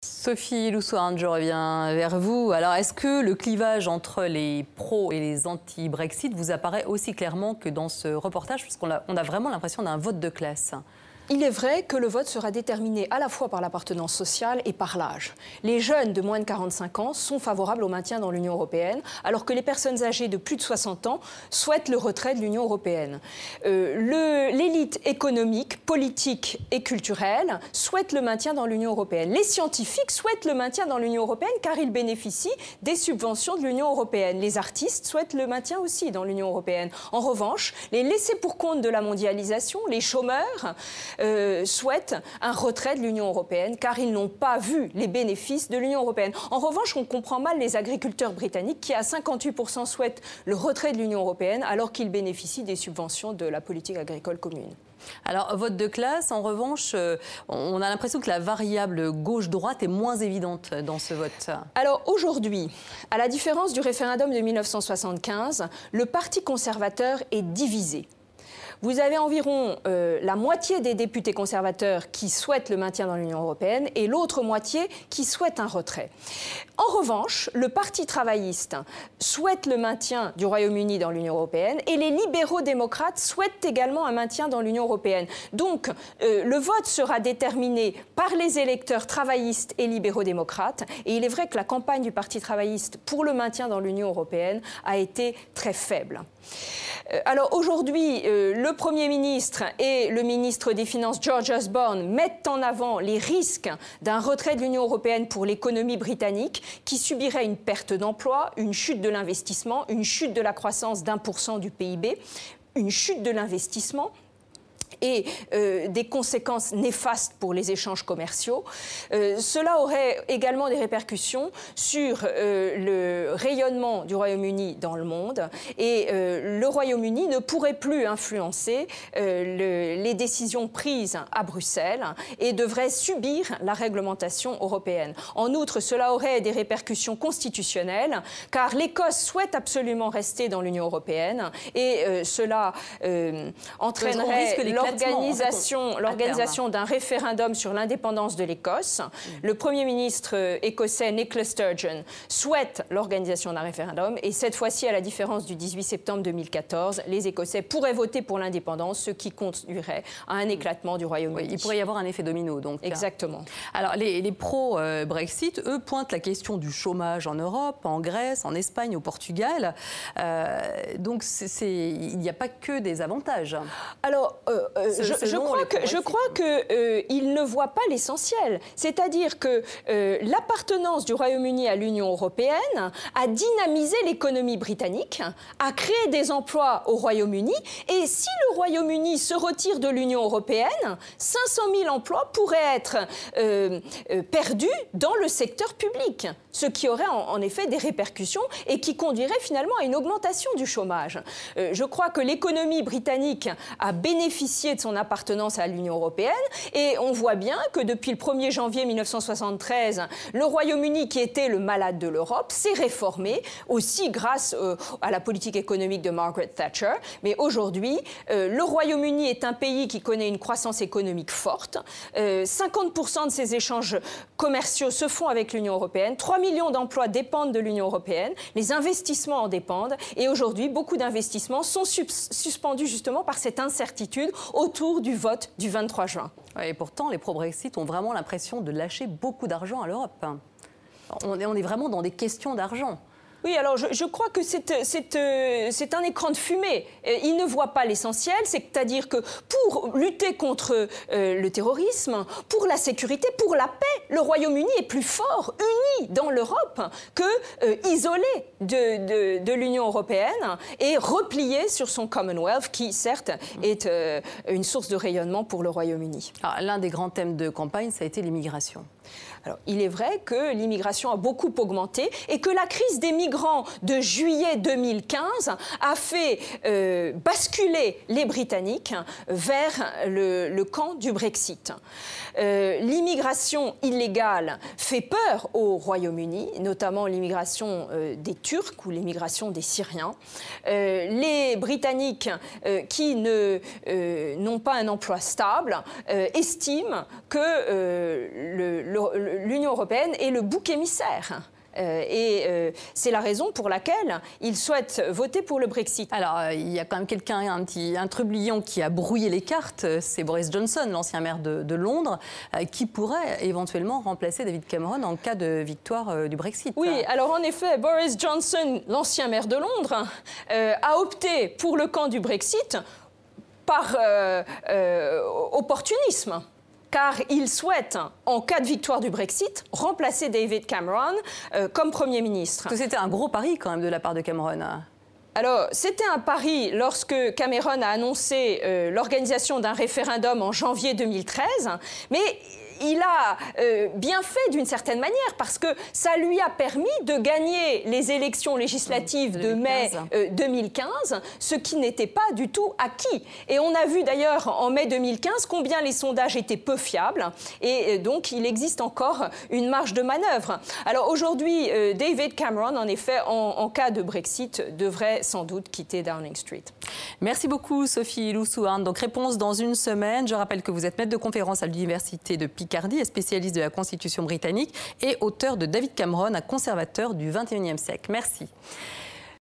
Sophie Loussoin, je reviens vers vous. Alors, est-ce que le clivage entre les pros et les anti-Brexit vous apparaît aussi clairement que dans ce reportage? Parce qu'on a vraiment l'impression d'un vote de classe. Il est vrai que le vote sera déterminé à la fois par l'appartenance sociale et par l'âge. Les jeunes de moins de 45 ans sont favorables au maintien dans l'Union européenne, alors que les personnes âgées de plus de 60 ans souhaitent le retrait de l'Union européenne. L'élite économique, politique et culturelle souhaite le maintien dans l'Union européenne. Les scientifiques souhaitent le maintien dans l'Union européenne car ils bénéficient des subventions de l'Union européenne. Les artistes souhaitent le maintien aussi dans l'Union européenne. En revanche, les laissés pour compte de la mondialisation, les chômeurs, souhaitent un retrait de l'Union européenne car ils n'ont pas vu les bénéfices de l'Union européenne. En revanche, on comprend mal les agriculteurs britanniques qui, à 58%, souhaitent le retrait de l'Union européenne alors qu'ils bénéficient des subventions de la politique agricole commune. Alors, vote de classe, en revanche, on a l'impression que la variable gauche-droite est moins évidente dans ce vote. Alors aujourd'hui, à la différence du référendum de 1975, le Parti conservateur est divisé. Vous avez environ la moitié des députés conservateurs qui souhaitent le maintien dans l'Union européenne et l'autre moitié qui souhaitent un retrait. En revanche, le Parti travailliste souhaite le maintien du Royaume-Uni dans l'Union européenne et les libéraux-démocrates souhaitent également un maintien dans l'Union européenne. Donc, le vote sera déterminé par les électeurs travaillistes et libéraux-démocrates. Et il est vrai que la campagne du Parti travailliste pour le maintien dans l'Union européenne a été très faible. Alors aujourd'hui, le Premier ministre et le ministre des Finances, George Osborne, mettent en avant les risques d'un retrait de l'Union européenne pour l'économie britannique qui subirait une perte d'emploi, une chute de l'investissement, une chute de la croissance d'1% du PIB, une chute de l'investissement et des conséquences néfastes pour les échanges commerciaux. Cela aurait également des répercussions sur le rayonnement du Royaume-Uni dans le monde et le Royaume-Uni ne pourrait plus influencer les décisions prises à Bruxelles et devrait subir la réglementation européenne. En outre, cela aurait des répercussions constitutionnelles car l'Écosse souhaite absolument rester dans l'Union européenne et cela entraînerait l'organisation d'un référendum sur l'indépendance de l'Écosse. Le Premier ministre écossais Nicola Sturgeon souhaite l'organisation d'un référendum et cette fois-ci, à la différence du 18 septembre 2014, les Écossais pourraient voter pour l'indépendance, ce qui conduirait à un éclatement du Royaume-Uni. Oui, il pourrait y avoir un effet domino, donc. Exactement. Alors, les pro-Brexit, eux, pointent la question du chômage en Europe, en Grèce, en Espagne, au Portugal. Donc, il n'y a pas que des avantages. Alors, je crois qu'ils ne voient pas l'essentiel. C'est-à-dire que l'appartenance du Royaume-Uni à l'Union européenne a dynamisé l'économie britannique, a créé des emplois au Royaume-Uni. Et si le Royaume-Uni se retire de l'Union européenne, 500 000 emplois pourraient être perdus dans le secteur public, ce qui aurait en effet des répercussions et qui conduirait finalement à une augmentation du chômage. Je crois que l'économie britannique a bénéficié de son appartenance à l'Union européenne et on voit bien que depuis le 1er janvier 1973, le Royaume-Uni, qui était le malade de l'Europe, s'est réformé aussi grâce à la politique économique de Margaret Thatcher. Mais aujourd'hui, le Royaume-Uni est un pays qui connaît une croissance économique forte. 50% de ses échanges commerciaux se font avec l'Union européenne. 3 millions d'emplois dépendent de l'Union européenne. Les investissements en dépendent. Et aujourd'hui, beaucoup d'investissements sont suspendus justement par cette incertitude autour du vote du 23 juin. Et pourtant, les pro-Brexit ont vraiment l'impression de lâcher beaucoup d'argent à l'Europe. On est vraiment dans des questions d'argent. Oui, alors je crois que c'est un écran de fumée. Ils ne voient pas l'essentiel, c'est-à-dire que pour lutter contre le terrorisme, pour la sécurité, pour la paix, le Royaume-Uni est plus fort, uni dans l'Europe, que isolé de l'Union européenne et replié sur son Commonwealth, qui certes est une source de rayonnement pour le Royaume-Uni. L'un des grands thèmes de campagne, ça a été l'immigration. Alors, il est vrai que l'immigration a beaucoup augmenté et que la crise des migrants migrants de juillet 2015 a fait basculer les Britanniques vers le camp du Brexit. L'immigration illégale fait peur au Royaume-Uni, notamment l'immigration des Turcs ou l'immigration des Syriens. Les Britanniques qui n'ont pas un emploi stable estiment que l'Union européenne est le bouc émissaire. C'est la raison pour laquelle ils souhaitent voter pour le Brexit. Alors, il y a quand même quelqu'un, un trublion qui a brouillé les cartes, c'est Boris Johnson, l'ancien maire de Londres, qui pourrait éventuellement remplacer David Cameron en cas de victoire du Brexit. Oui, alors en effet, Boris Johnson, l'ancien maire de Londres, a opté pour le camp du Brexit par opportunisme. Car il souhaite, en cas de victoire du Brexit, remplacer David Cameron comme Premier ministre. C'était un gros pari quand même de la part de Cameron. Alors, c'était un pari lorsque Cameron a annoncé l'organisation d'un référendum en janvier 2013, mais il a bien fait d'une certaine manière parce que ça lui a permis de gagner les élections législatives de mai 2015, ce qui n'était pas du tout acquis. Et on a vu d'ailleurs en mai 2015 combien les sondages étaient peu fiables et donc il existe encore une marge de manœuvre. Alors aujourd'hui, David Cameron, en effet, en cas de Brexit, devrait sans doute quitter Downing Street. Merci beaucoup Sophie Lousouarn. Donc réponse dans une semaine. Je rappelle que vous êtes maître de conférence à l'université de Picardie et spécialiste de la Constitution britannique et auteur de David Cameron, un conservateur du XXIe siècle. Merci.